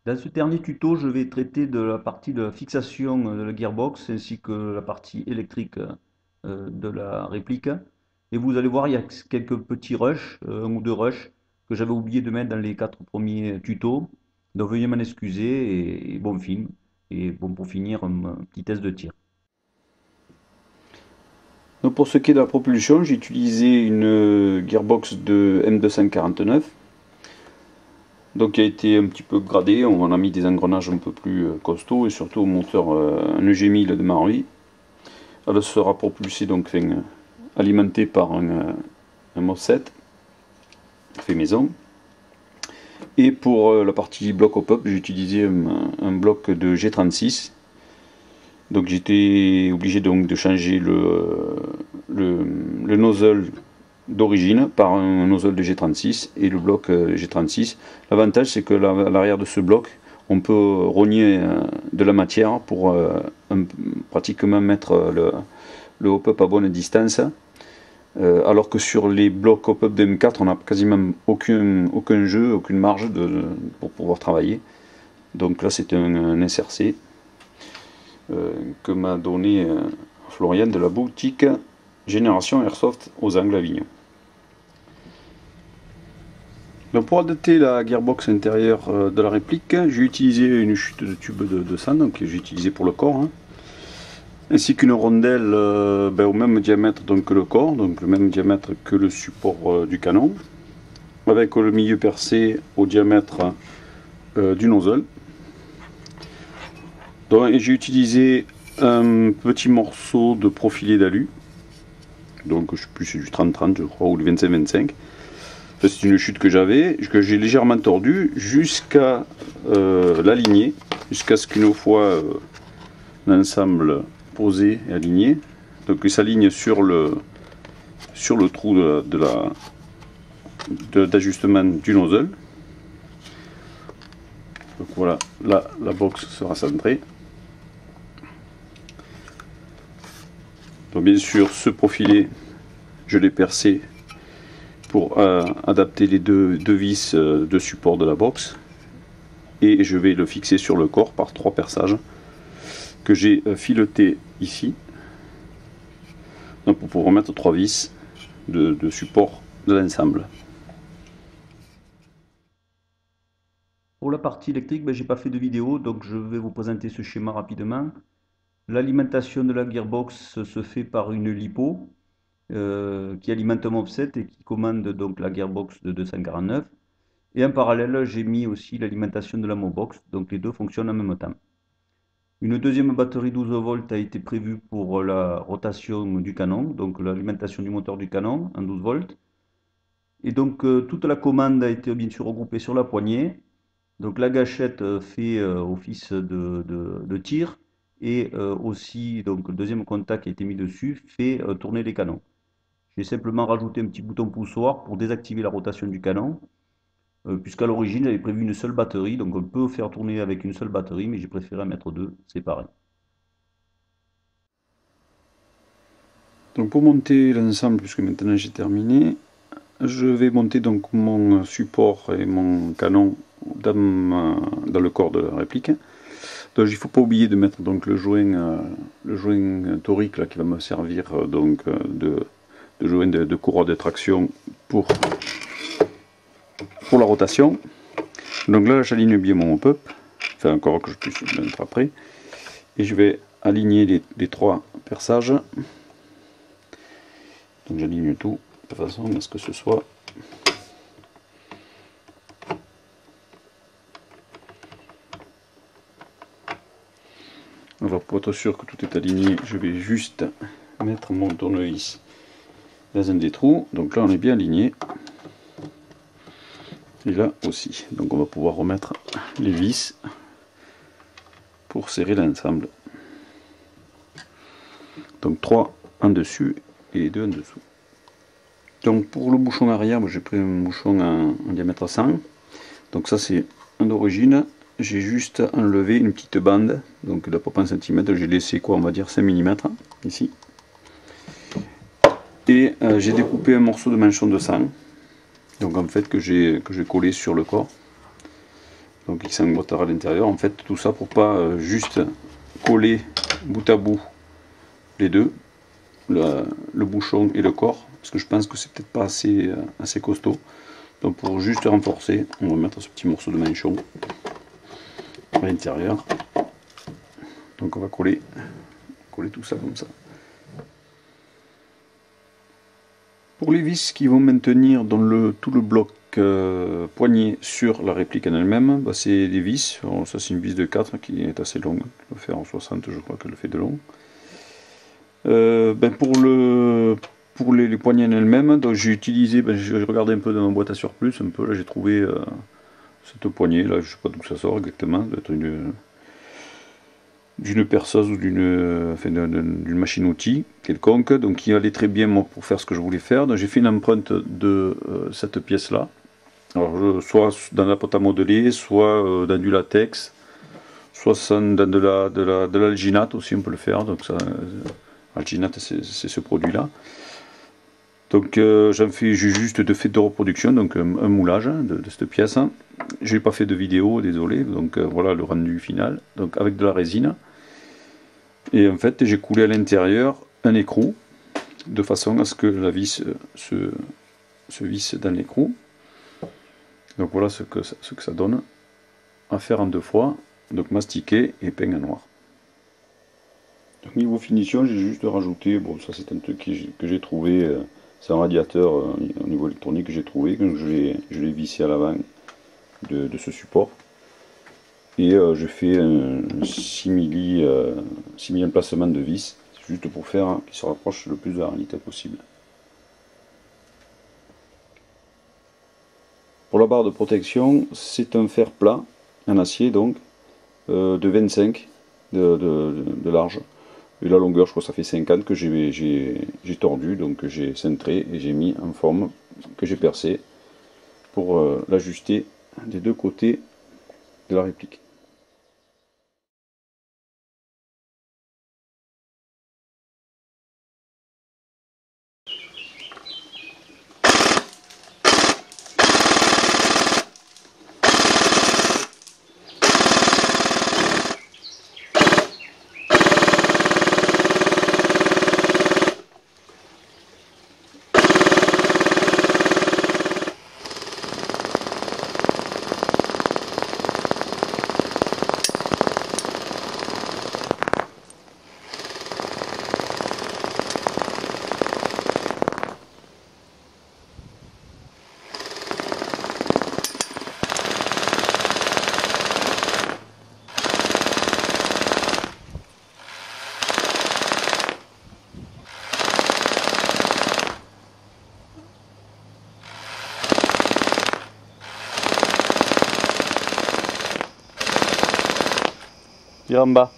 Dans ce dernier tuto, je vais traiter de la partie de la fixation de la gearbox ainsi que la partie électrique de la réplique. Et vous allez voir, il y a quelques petits rushs, un ou deux rushs, que j'avais oublié de mettre dans les quatre premiers tutos. Donc veuillez m'en excuser et bon film. Et bon, pour finir, un petit test de tir. Donc pour ce qui est de la propulsion, j'ai utilisé une gearbox de M249. Donc qui a été un petit peu gradé, on a mis des engrenages un peu plus costauds et surtout au moteur un EG1000 de Marui. Elle sera propulsée, donc alimentée par un MOSFET fait maison. Et pour la partie bloc hop-up, j'ai utilisé un bloc de G36. Donc j'étais obligé donc de changer le nozzle d'origine par un nozzle de G36 et le bloc G36. L'avantage c'est que à l'arrière de ce bloc on peut rogner de la matière pour pratiquement mettre le hop-up à bonne distance, alors que sur les blocs hop-up de M4 on n'a quasiment aucun jeu, aucune marge pour pouvoir travailler. Donc là c'est un SRC que m'a donné Florian de la boutique Génération Airsoft aux Angles Avignon. Donc pour adapter la gearbox intérieure de la réplique, j'ai utilisé une chute de tube de sang, donc j'ai utilisé pour le corps, hein, ainsi qu'une rondelle au même diamètre donc, que le corps, donc le même diamètre que le support du canon, avec le milieu percé au diamètre du nozzle. J'ai utilisé un petit morceau de profilé d'alu, donc je sais plus, c'est du 30-30 je crois, ou du 25-25. C'est une chute que j'avais, que j'ai légèrement tordue jusqu'à l'aligner, jusqu'à ce qu'une fois l'ensemble posé et aligné, donc il s'aligne sur le trou d'ajustement du nozzle. Donc voilà, là la box sera centrée. Donc bien sûr ce profilé je l'ai percé pour adapter les deux vis de support de la box, et je vais le fixer sur le corps par 3 perçages que j'ai fileté ici, donc pour pouvoir mettre 3 vis de support de l'ensemble. Pour la partie électrique, j'ai pas fait de vidéo, donc je vais vous présenter ce schéma rapidement. L'alimentation de la gearbox se fait par une LiPo qui alimente un offset et qui commande donc la gearbox de 249. Et en parallèle, j'ai mis aussi l'alimentation de la Mobox, donc les deux fonctionnent en même temps. Une deuxième batterie 12 volts a été prévue pour la rotation du canon, donc l'alimentation du moteur du canon en 12 volts. Et donc toute la commande a été bien sûr regroupée sur la poignée. Donc la gâchette fait office de tir, et aussi donc le deuxième contact qui a été mis dessus fait tourner les canons. J'ai simplement rajouté un petit bouton poussoir pour désactiver la rotation du canon, puisqu'à l'origine j'avais prévu une seule batterie, donc on peut faire tourner avec une seule batterie, mais j'ai préféré en mettre deux séparés. Donc pour monter l'ensemble, puisque maintenant j'ai terminé, je vais monter donc mon support et mon canon dans le corps de la réplique. Donc il ne faut pas oublier de mettre donc le joint torique là, qui va me servir de joint de courroie de traction pour la rotation. Donc là j'aligne bien mon hop-up, enfin encore que je puisse le mettre après, et je vais aligner les 3 perçages. Donc j'aligne tout de façon à ce que ce soit pour être sûr que tout est aligné, je vais juste mettre mon tournevis dans un des trous. Donc là on est bien aligné, et là aussi. Donc on va pouvoir remettre les vis pour serrer l'ensemble. Donc 3 en dessus et 2 en dessous. Donc pour le bouchon arrière, j'ai pris un bouchon en diamètre 100. Donc ça c'est en origine. J'ai juste enlevé une petite bande, donc de pas 1 cm, j'ai laissé quoi, on va dire 5 mm ici. Et j'ai découpé un morceau de manchon de sang, donc en fait que j'ai collé sur le corps. donc il s'emboîtera à l'intérieur. En fait, tout ça pour pas juste coller bout à bout les deux, le bouchon et le corps, parce que je pense que c'est peut-être pas assez costaud. Donc pour juste renforcer, on va mettre ce petit morceau de manchon à l'intérieur. Donc on va coller tout ça comme ça. Pour les vis qui vont maintenir dans tout le bloc poignet sur la réplique en elle-même, bah c'est des vis. Alors ça c'est une vis de 4 qui est assez longue, je le fais en 60, je crois qu'elle le fait de long. Pour les poignées en elles-mêmes, donc j'ai utilisé, j'ai regardé un peu dans ma boîte à surplus, un peu là j'ai trouvé cette poignée là, je sais pas d'où ça sort exactement, d'être d'une perceuse ou d'une machine-outil quelconque, donc qui allait très bien pour faire ce que je voulais faire. Donc j'ai fait une empreinte de cette pièce-là. Alors soit dans la pâte à modeler, soit dans du latex, soit dans de l'alginate aussi on peut le faire. Donc ça, alginate c'est ce produit-là. Donc j'ai juste fait de reproduction, donc un moulage de cette pièce. Je n'ai pas fait de vidéo, désolé, donc voilà le rendu final, donc avec de la résine. Et en fait j'ai coulé à l'intérieur un écrou, de façon à ce que la vis se visse dans l'écrou. Donc voilà ce que ça donne, à faire en 2 fois, donc mastiqué et peint en noir. Donc niveau finition, j'ai juste rajouté, bon ça c'est un truc que j'ai trouvé, c'est un radiateur au niveau électronique que j'ai trouvé, donc je l'ai vissé à l'avant de ce support. Et je fais un 6 milli emplacement de vis, juste pour faire qu'il se rapproche le plus de la réalité possible. Pour la barre de protection, c'est un fer plat, en acier donc, de 25 de large. Et la longueur, je crois que ça fait 50 que j'ai tordu, donc j'ai cintré et j'ai mis en forme que j'ai percé pour l'ajuster des deux côtés de la réplique. Viens en bas.